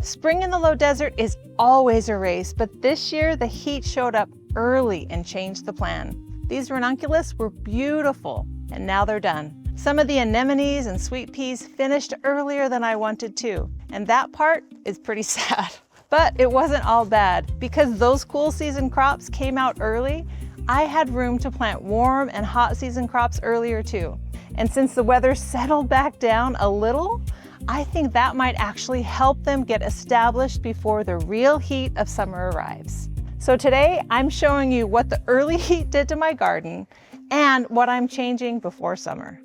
Spring in the low desert is always a race, but this year the heat showed up early and changed the plan. These ranunculus were beautiful, and now they're done. Some of the anemones and sweet peas finished earlier than I wanted to, and that part is pretty sad. But it wasn't all bad. Because those cool season crops came out early, I had room to plant warm and hot season crops earlier too. And since the weather settled back down a little, I think that might actually help them get established before the real heat of summer arrives. So today I'm showing you what the early heat did to my garden and what I'm changing before summer.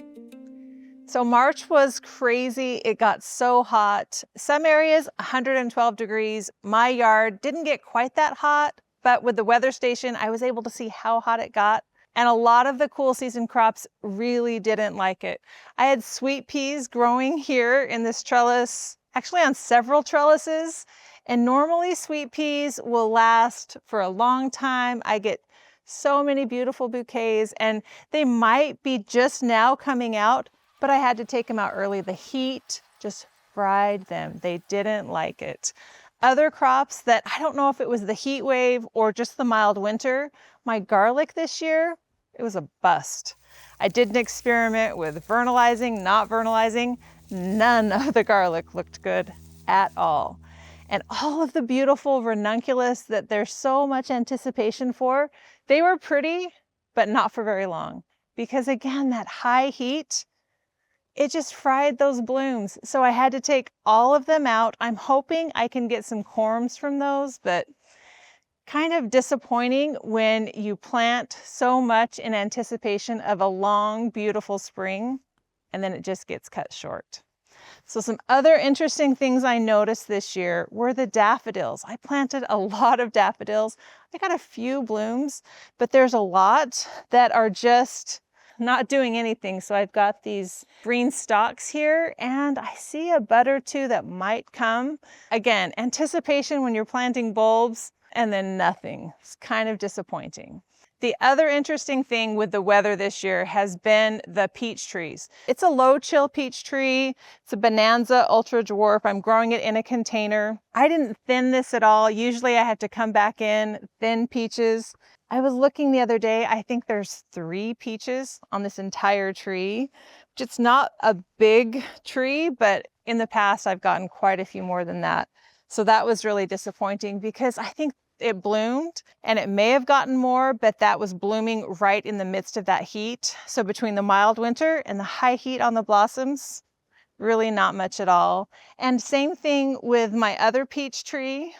So March was crazy. It got so hot. Some areas 112 degrees. My yard didn't get quite that hot, but with the weather station, I was able to see how hot it got. And a lot of the cool season crops really didn't like it. I had sweet peas growing here in this trellis, actually on several trellises. And normally sweet peas will last for a long time. I get so many beautiful bouquets, and they might be just now coming out, but I had to take them out early. The heat just fried them. They didn't like it. Other crops that I don't know if it was the heat wave or just the mild winter, my garlic this year, it was a bust. I did an experiment with vernalizing, not vernalizing. None of the garlic looked good at all. And all of the beautiful ranunculus that there's so much anticipation for, they were pretty, but not for very long. Because again, that high heat, it just fried those blooms. So I had to take all of them out. I'm hoping I can get some corms from those, but kind of disappointing when you plant so much in anticipation of a long, beautiful spring, and then it just gets cut short. So some other interesting things I noticed this year were the daffodils. I planted a lot of daffodils. I got a few blooms, but there's a lot that are just not doing anything. So I've got these green stalks here, and I see a bud or two that might come. Again, anticipation when you're planting bulbs and then nothing. It's kind of disappointing. The other interesting thing with the weather this year has been the peach trees. It's a low chill peach tree. It's a Bonanza Ultra Dwarf. I'm growing it in a container. I didn't thin this at all. Usually I have to come back in, thin peaches. I was looking the other day, I think there's 3 peaches on this entire tree. It's not a big tree, but in the past I've gotten quite a few more than that. So that was really disappointing because I think it bloomed and it may have gotten more, but that was blooming right in the midst of that heat. So between the mild winter and the high heat on the blossoms, really not much at all. And same thing with my other peach tree.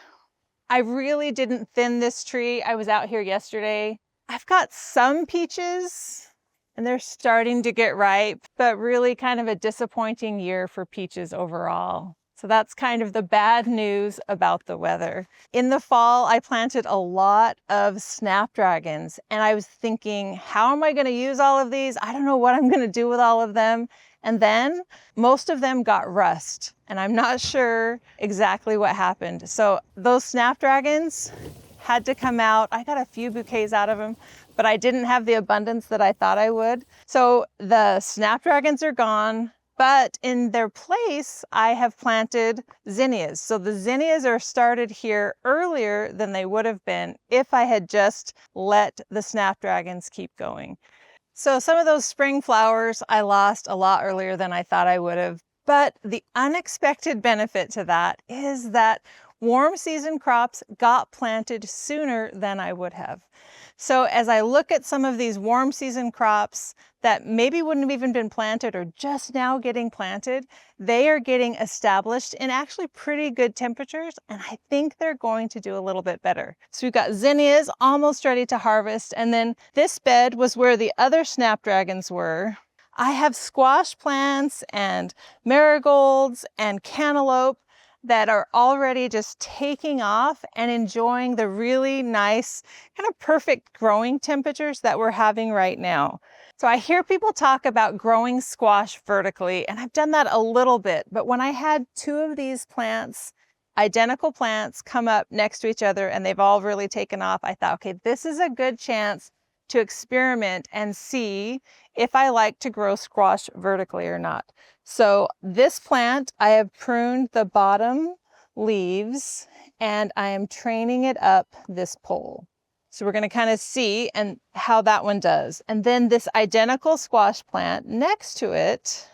I really didn't thin this tree. I was out here yesterday. I've got some peaches and they're starting to get ripe, but really kind of a disappointing year for peaches overall. So that's kind of the bad news about the weather. In the fall, I planted a lot of snapdragons, and I was thinking, how am I going to use all of these? I don't know what I'm going to do with all of them. And then most of them got rust, and I'm not sure exactly what happened. So those snapdragons had to come out. I got a few bouquets out of them, but I didn't have the abundance that I thought I would. So the snapdragons are gone. But in their place, I have planted zinnias. So the zinnias are started here earlier than they would have been if I had just let the snapdragons keep going. So some of those spring flowers I lost a lot earlier than I thought I would have. But the unexpected benefit to that is that warm season crops got planted sooner than I would have. So as I look at some of these warm season crops that maybe wouldn't have even been planted or just now getting planted, they are getting established in actually pretty good temperatures, and I think they're going to do a little bit better. So we've got zinnias almost ready to harvest, and then this bed was where the other snapdragons were. I have squash plants and marigolds and cantaloupe that are already just taking off and enjoying the really nice, kind of perfect growing temperatures that we're having right now. So I hear people talk about growing squash vertically, and I've done that a little bit, but when I had 2 of these plants, identical plants, come up next to each other and they've all really taken off, I thought, okay, this is a good chance to experiment and see if I like to grow squash vertically or not. So this plant, I have pruned the bottom leaves, and I am training it up this pole. So we're going to kind of see and how that one does. And then this identical squash plant next to it,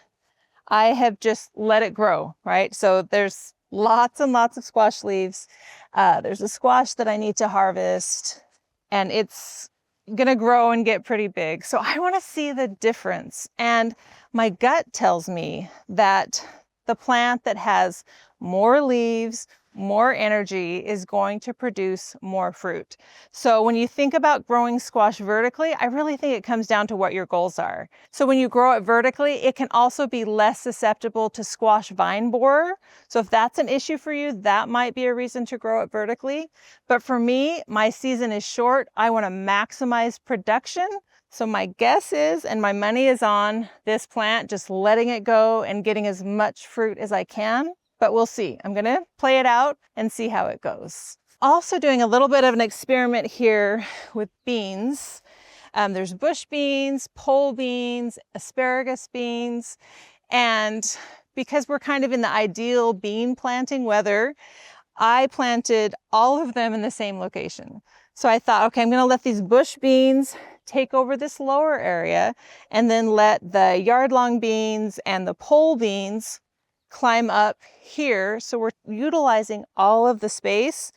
I have just let it grow, right? So there's lots and lots of squash leaves. There's a squash that I need to harvest, and it's gonna grow and get pretty big. So I wanna see the difference. And my gut tells me that the plant that has more leaves, more energy is going to produce more fruit. So when you think about growing squash vertically, I really think it comes down to what your goals are. So when you grow it vertically, it can also be less susceptible to squash vine borer. So if that's an issue for you, that might be a reason to grow it vertically. But for me, my season is short. I want to maximize production. So my guess is, and my money is on this plant, just letting it go and getting as much fruit as I can. But we'll see. I'm gonna play it out and see how it goes. Also doing a little bit of an experiment here with beans. There's bush beans, pole beans, asparagus beans, and because we're kind of in the ideal bean planting weather, I planted all of them in the same location. So I thought, okay, I'm gonna let these bush beans take over this lower area and then let the yard-long beans and the pole beans climb up here. So we're utilizing all of the space.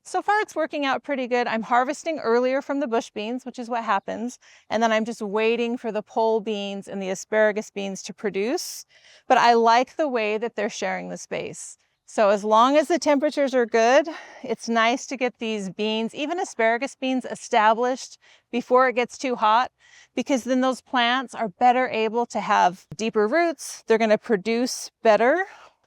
So far it's working out pretty good. I'm harvesting earlier from the bush beans, which is what happens. And then I'm just waiting for the pole beans and the asparagus beans to produce. But I like the way that they're sharing the space. So as long as the temperatures are good, it's nice to get these beans, even asparagus beans, established before it gets too hot, because then those plants are better able to have deeper roots. They're going to produce better,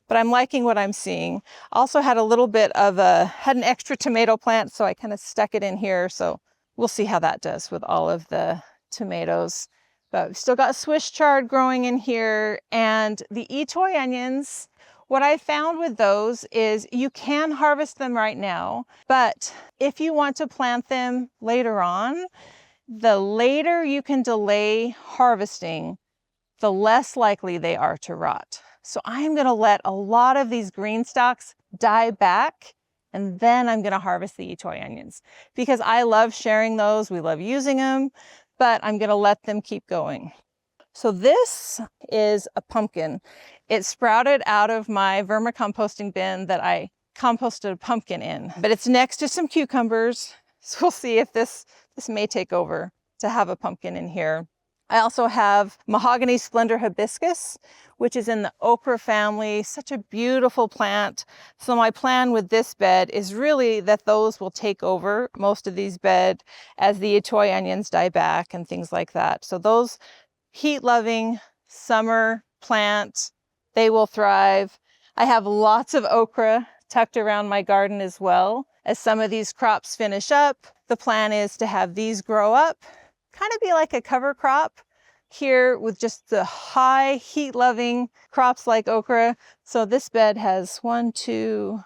but I'm liking what I'm seeing. Also had a little bit of had an extra tomato plant, so I kind of stuck it in here. So we'll see how that does with all of the tomatoes. But we've still got Swiss chard growing in here, and the Etoy onions. What I found with those is you can harvest them right now, but if you want to plant them later on, the later you can delay harvesting, the less likely they are to rot. So I'm going to let a lot of these green stalks die back, and then I'm going to harvest the Etoy onions because I love sharing those. We love using them, but I'm going to let them keep going. So this is a pumpkin. It sprouted out of my vermicomposting bin that I composted a pumpkin in, but it's next to some cucumbers. So we'll see if this may take over to have a pumpkin in here. I also have mahogany splendor hibiscus, which is in the okra family, such a beautiful plant. So my plan with this bed is really that those will take over most of these beds as the Etoy onions die back and things like that. So those heat-loving summer plants, they will thrive. I have lots of okra tucked around my garden as well. As some of these crops finish up, the plan is to have these grow up, kind of be like a cover crop here with just the high heat-loving crops like okra. So this bed has 1, 2,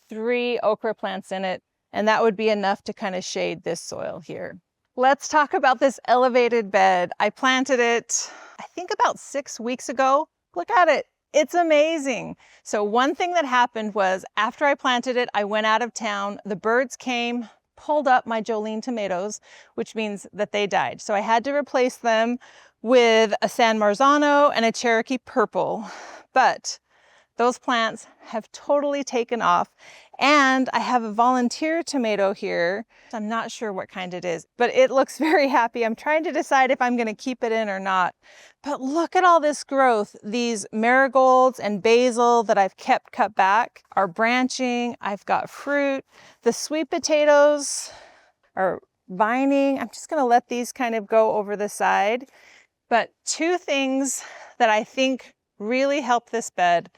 3 okra plants in it, and that would be enough to kind of shade this soil here. Let's talk about this elevated bed. I planted it, I think about 6 weeks ago. Look at it. It's amazing. So one thing that happened was after I planted it, I went out of town. The birds came, pulled up my Jolene tomatoes, which means that they died. So I had to replace them with a San Marzano and a Cherokee purple. But those plants have totally taken off. And I have a volunteer tomato here. I'm not sure what kind it is, but it looks very happy. I'm trying to decide if I'm going to keep it in or not. But look at all this growth. These marigolds and basil that I've kept cut back are branching. I've got fruit. The sweet potatoes are vining. I'm just going to let these kind of go over the side. But 2 things that I think really help this bed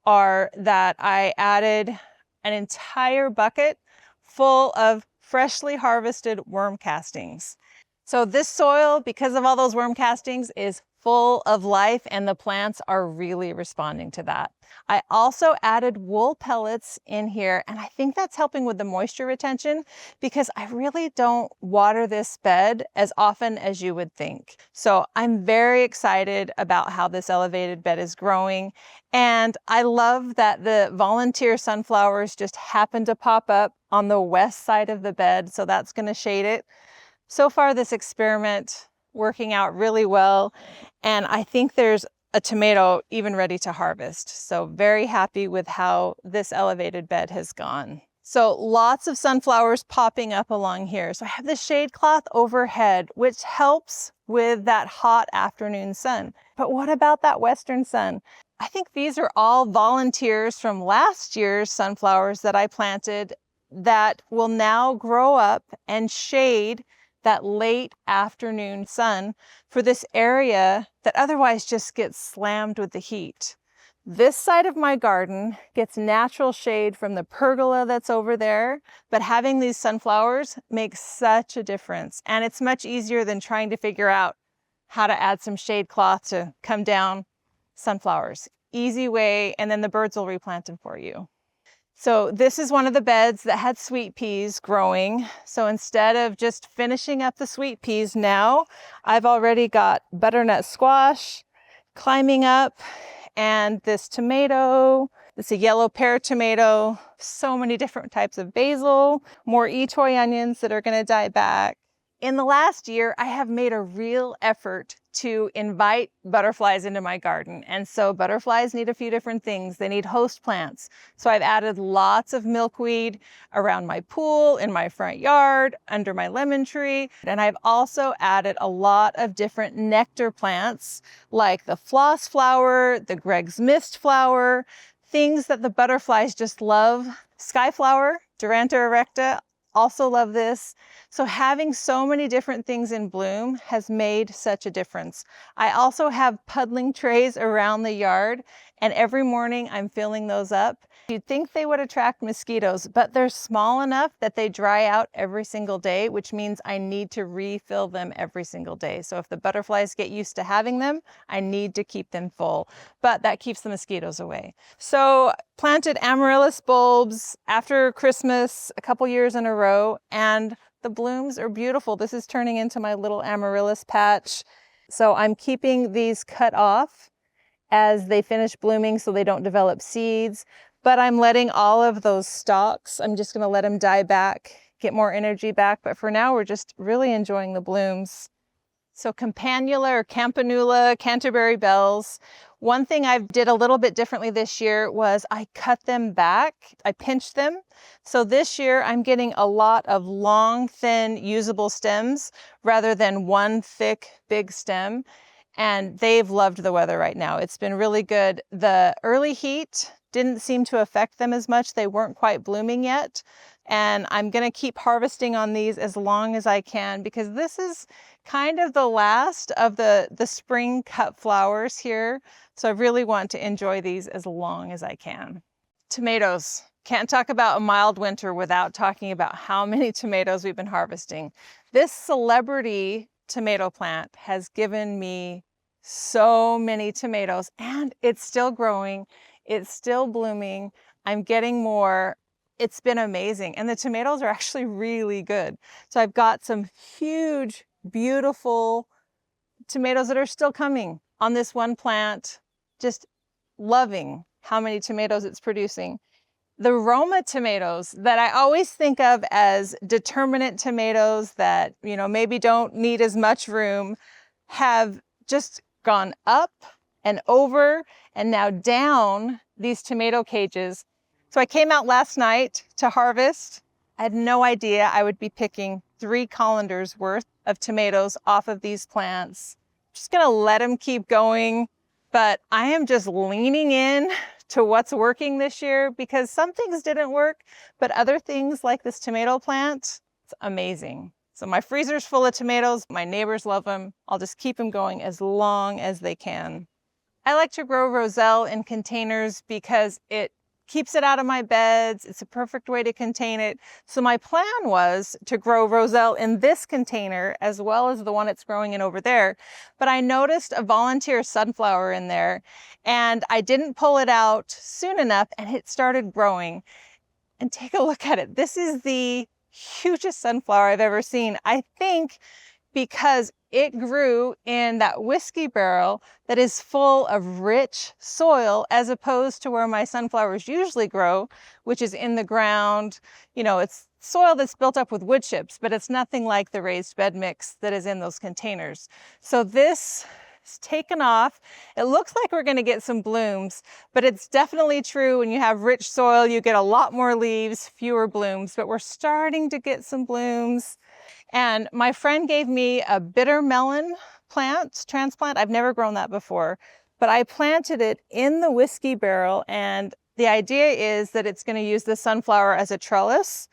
are that I added an entire bucket full of freshly harvested worm castings. So this soil, because of all those worm castings, is full of life, and the plants are really responding to that. I also added wool pellets in here, and I think that's helping with the moisture retention because I really don't water this bed as often as you would think. So I'm very excited about how this elevated bed is growing. And I love that the volunteer sunflowers just happen to pop up on the west side of the bed. So that's going to shade it. So far, this experiment working out really well. And I think there's a tomato even ready to harvest. So very happy with how this elevated bed has gone. So lots of sunflowers popping up along here. So I have the shade cloth overhead, which helps with that hot afternoon sun. But what about that western sun? I think these are all volunteers from last year's sunflowers that I planted that will now grow up and shade that late afternoon sun for this area that otherwise just gets slammed with the heat. This side of my garden gets natural shade from the pergola that's over there, but having these sunflowers makes such a difference. And it's much easier than trying to figure out how to add some shade cloth to come down sunflowers. Easy way, and then the birds will replant them for you. So this is one of the beds that had sweet peas growing. So instead of just finishing up the sweet peas now, I've already got butternut squash climbing up, and this tomato. It's a yellow pear tomato. So many different types of basil, more etoy onions that are going to die back. In the last year, I have made a real effort to invite butterflies into my garden. And so butterflies need a few different things. They need host plants. So I've added lots of milkweed around my pool, in my front yard, under my lemon tree. And I've also added a lot of different nectar plants like the floss flower, the Greg's mist flower, things that the butterflies just love. Skyflower, Duranta erecta, also love this. So having so many different things in bloom has made such a difference. I also have puddling trays around the yard, and every morning I'm filling those up. You'd think they would attract mosquitoes, but they're small enough that they dry out every single day, which means I need to refill them every single day. So if the butterflies get used to having them, I need to keep them full, but that keeps the mosquitoes away. So planted amaryllis bulbs after Christmas a couple years in a row, and the blooms are beautiful. This is turning into my little amaryllis patch. So I'm keeping these cut off as they finish blooming so they don't develop seeds. But I'm letting all of those stalks, I'm just gonna let them die back, get more energy back. But for now, we're just really enjoying the blooms. So campanula or campanula, Canterbury bells. One thing I did a little bit differently this year was I cut them back, I pinched them. So this year I'm getting a lot of long, thin, usable stems rather than one thick, big stem. And they've loved the weather right now. It's been really good. The early heat didn't seem to affect them as much. They weren't quite blooming yet. And I'm gonna keep harvesting on these as long as I can because this is kind of the last of the spring cut flowers here. So I really want to enjoy these as long as I can. Tomatoes. Can't talk about a mild winter without talking about how many tomatoes we've been harvesting. This celebrity tomato plant has given me so many tomatoes, and it's still growing. It's still blooming. I'm getting more. It's been amazing. And the tomatoes are actually really good. So I've got some huge, beautiful tomatoes that are still coming on this one plant. Just loving how many tomatoes it's producing. The Roma tomatoes that I always think of as determinate tomatoes that, you know, maybe don't need as much room have just gone up and over and now down these tomato cages. So I came out last night to harvest. I had no idea I would be picking 3 colanders worth of tomatoes off of these plants. Just gonna let them keep going, but I am just leaning in to what's working this year because some things didn't work, but other things like this tomato plant, it's amazing. So my freezer's full of tomatoes. My neighbors love them. I'll just keep them going as long as they can. I like to grow roselle in containers because it keeps it out of my beds. It's a perfect way to contain it. So my plan was to grow roselle in this container as well as the one it's growing in over there. But I noticed a volunteer sunflower in there and I didn't pull it out soon enough and it started growing. And take a look at it. This is the hugest sunflower I've ever seen. I think because it grew in that whiskey barrel that is full of rich soil as opposed to where my sunflowers usually grow, which is in the ground. You know, it's soil that's built up with wood chips, but it's nothing like the raised bed mix that is in those containers. So this is taken off. It looks like we're going to get some blooms, but it's definitely true when you have rich soil, you get a lot more leaves, fewer blooms, but we're starting to get some blooms. And my friend gave me a bitter melon transplant. I've never grown that before, but I planted it in the whiskey barrel. And the idea is that it's going to use the sunflower as a trellis,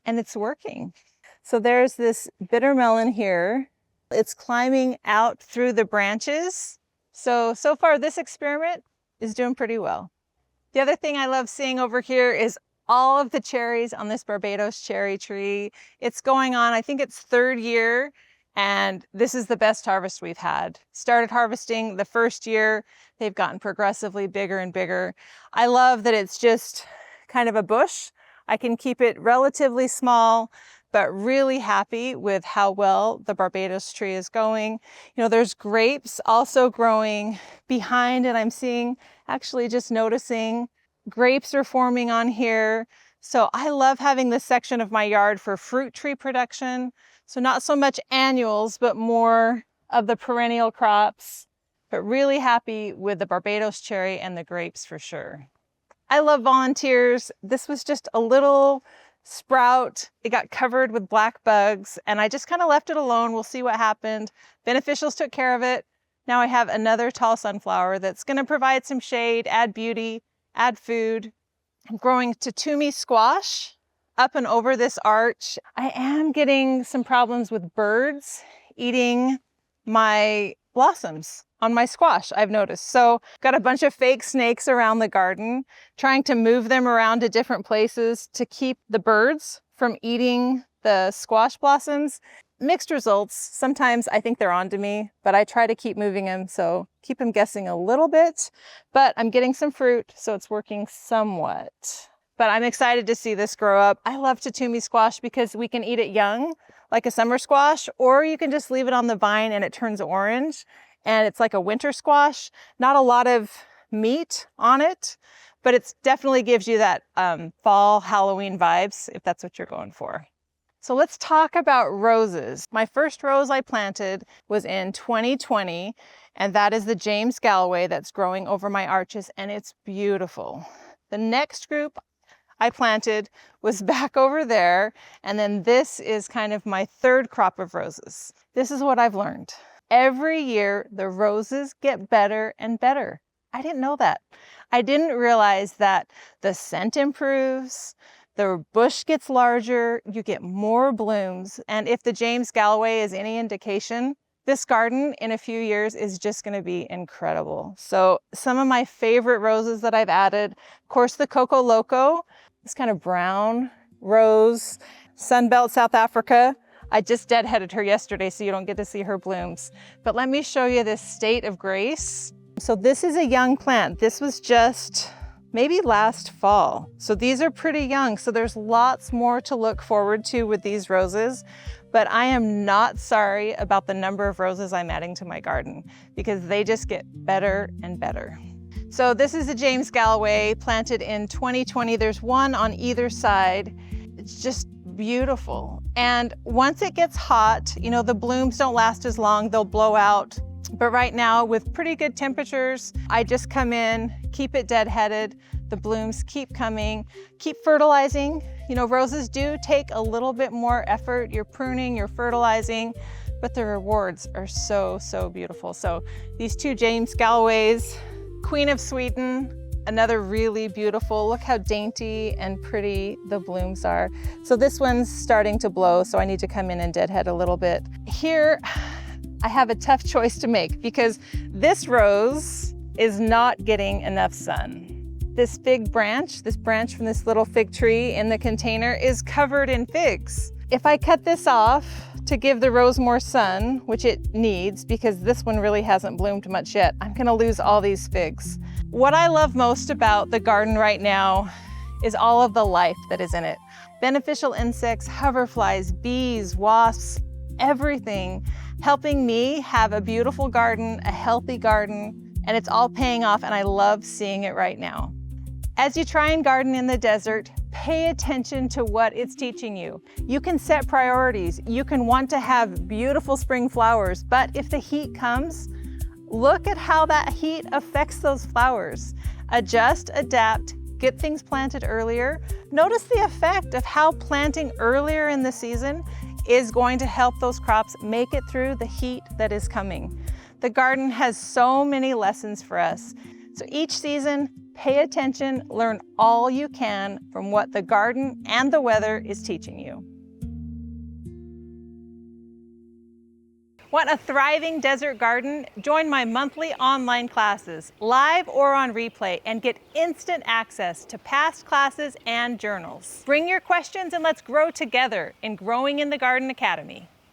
and it's working. So there's this bitter melon here. It's climbing out through the branches. So far this experiment is doing pretty well. The other thing I love seeing over here is all of the cherries on this Barbados cherry tree. It's going on, I think it's third year, and this is the best harvest we've had. Started harvesting the first year, they've gotten progressively bigger and bigger. I love that it's just kind of a bush. I can keep it relatively small, but really happy with how well the Barbados tree is going. You know, there's grapes also growing behind, and I'm seeing, actually just noticing, grapes are forming on here. So I love having this section of my yard for fruit tree production. So not so much annuals, but more of the perennial crops, but really happy with the Barbados cherry and the grapes for sure. I love volunteers. This was just a little sprout. It got covered with black bugs and I just kind of left it alone. We'll see what happened. Beneficials took care of it. Now I have another tall sunflower that's going to provide some shade, add beauty, add food. I'm growing Tatume squash up and over this arch. I am getting some problems with birds eating my blossoms on my squash, I've noticed. So got a bunch of fake snakes around the garden, trying to move them around to different places to keep the birds from eating the squash blossoms. Mixed results. Sometimes I think they're onto me, but I try to keep moving them, so keep them guessing a little bit. But I'm getting some fruit, so it's working somewhat. But I'm excited to see this grow up. I love Tatume squash because we can eat it young, like a summer squash, or you can just leave it on the vine and it turns orange. And it's like a winter squash. Not a lot of meat on it, but it definitely gives you that fall Halloween vibes if that's what you're going for. So let's talk about roses. My first rose I planted was in 2020, and that is the James Galloway that's growing over my arches, and it's beautiful. The next group I planted was back over there, and then this is kind of my third crop of roses. This is what I've learned. Every year, the roses get better and better. I didn't know that. I didn't realize that the scent improves, the bush gets larger, you get more blooms. And if the James Galloway is any indication, this garden in a few years is just going to be incredible. So some of my favorite roses that I've added, of course, the Coco Loco, this kind of brown rose, Sunbelt South Africa. I just deadheaded her yesterday, so you don't get to see her blooms. But let me show you this State of Grace. So this is a young plant. This was just maybe last fall. So these are pretty young. So there's lots more to look forward to with these roses. But I am not sorry about the number of roses I'm adding to my garden because they just get better and better. So this is a James Galloway planted in 2020. There's one on either side. It's just beautiful. And once it gets hot, you know, the blooms don't last as long, they'll blow out. But right now with pretty good temperatures, I just come in, keep it deadheaded, the blooms keep coming, keep fertilizing. You know, roses do take a little bit more effort. You're pruning, you're fertilizing, but the rewards are so, so beautiful. So these two James Galloways, Queen of Sweden, another really beautiful. Look how dainty and pretty the blooms are. So this one's starting to blow, so I need to come in and deadhead a little bit. Here, I have a tough choice to make because this rose is not getting enough sun. This fig branch, this branch from this little fig tree in the container is covered in figs. If I cut this off to give the rose more sun, which it needs because this one really hasn't bloomed much yet, I'm gonna lose all these figs. What I love most about the garden right now is all of the life that is in it. Beneficial insects, hoverflies, bees, wasps, everything helping me have a beautiful garden, a healthy garden, and it's all paying off, and I love seeing it right now. As you try and garden in the desert, pay attention to what it's teaching you. You can set priorities. You can want to have beautiful spring flowers, but if the heat comes, look at how that heat affects those flowers. Adjust, adapt, get things planted earlier. Notice the effect of how planting earlier in the season is going to help those crops make it through the heat that is coming. The garden has so many lessons for us. So each season, pay attention, learn all you can from what the garden and the weather is teaching you. Want a thriving desert garden? Join my monthly online classes, live or on replay, and get instant access to past classes and journals. Bring your questions and let's grow together in Growing in the Garden Academy.